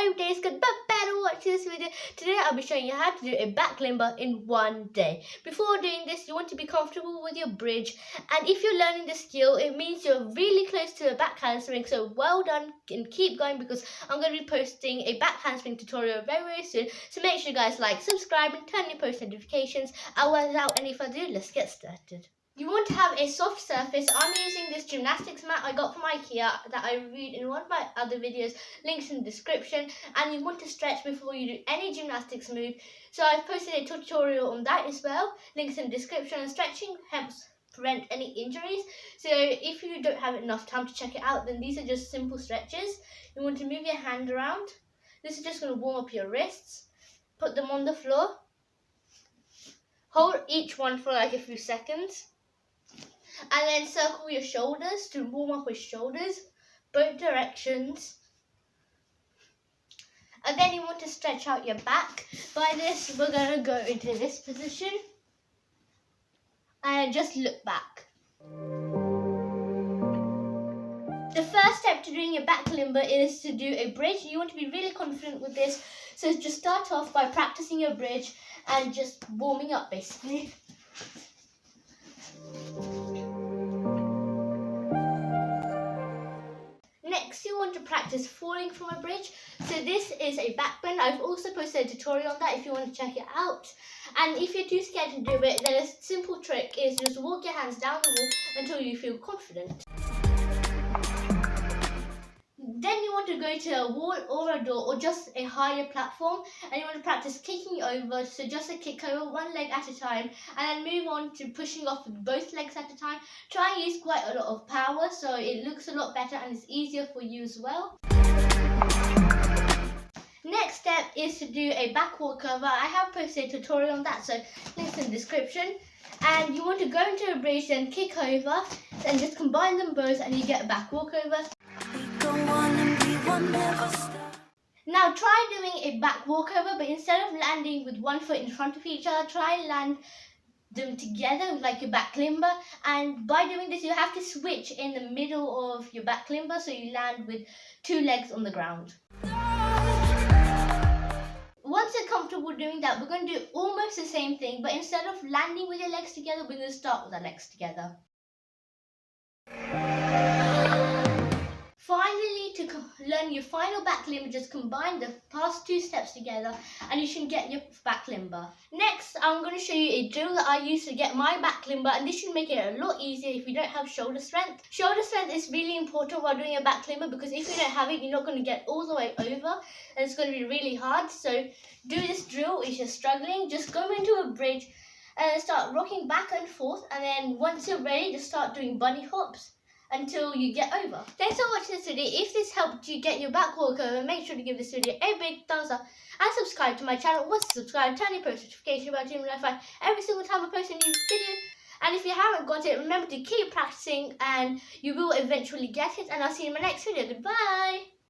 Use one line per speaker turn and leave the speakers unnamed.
hope day is good, but better watch this video. Today I'll be showing you how to do a back limber in one day. Before doing this, you want to be comfortable with your bridge, and if you're learning the skill, it means you're really close to a back handspring, so well done and keep going, because I'm going to be posting a back handspring tutorial very soon. So make sure you guys like, subscribe and turn on your post notifications. And without any further ado, let's get started. You want to have a soft surface. I'm using this gymnastics mat I got from IKEA that I reviewed in one of my other videos, links in the description, and you want to stretch before you do any gymnastics move. So I've posted a tutorial on that as well, links in the description, and stretching helps prevent any injuries. So if you don't have enough time to check it out, then these are just simple stretches. You want to move your hand around. This is just going to warm up your wrists. Put them on the floor. Hold each one for like a few seconds. And then circle your shoulders to warm up your shoulders, both directions. And then you want to stretch out your back. By this, we're going to go into this position and just look back. The first step to doing your back limber is to do a bridge. You want to be really confident with this. So just start off by practicing your bridge and just warming up basically. Next, you want to practice falling from a bridge. So this is a backbend. I've also posted a tutorial on that if you want to check it out. And if you're too scared to do it, then a simple trick is just walk your hands down the wall until you feel confident. Then you want to go to a wall or a door or just a higher platform, and you want to practice kicking over. So just a kick over, one leg at a time, and then move on to pushing off with both legs at a time. Try and use quite a lot of power so it looks a lot better and it's easier for you as well. Next step is to do a back walkover. I have posted a tutorial on that, so links in the description. And you want to go into a bridge and kick over, and just combine them both and you get a back walkover. Now try doing a back walkover, but instead of landing with one foot in front of each other, try and land them together like your back limber. And by doing this, you have to switch in the middle of your back limber, so you land with two legs on the ground. Once you're comfortable doing that, we're going to do almost the same thing, but instead of landing with your legs together, we're going to start with our legs together. Finally, to learn your final back limber, just combine the past two steps together and you should get your back limber. Next, I'm going to show you a drill that I use to get my back limber, and this should make it a lot easier if you don't have shoulder strength. Shoulder strength is really important while doing a back limber, because if you don't have it, you're not going to get all the way over and it's going to be really hard. So do this drill if you're struggling. Just go into a bridge and start rocking back and forth, and then once you're ready, just start doing bunny hops until you get over. Thanks for watching this video. If this helped you get your back walkover, make sure to give this video a big thumbs up and subscribe to my channel. Once you subscribe, turn your post notification bell to be notified every single time I post a new video. And if you haven't got it, remember to keep practicing and you will eventually get it. And I'll see you in my next video. Goodbye.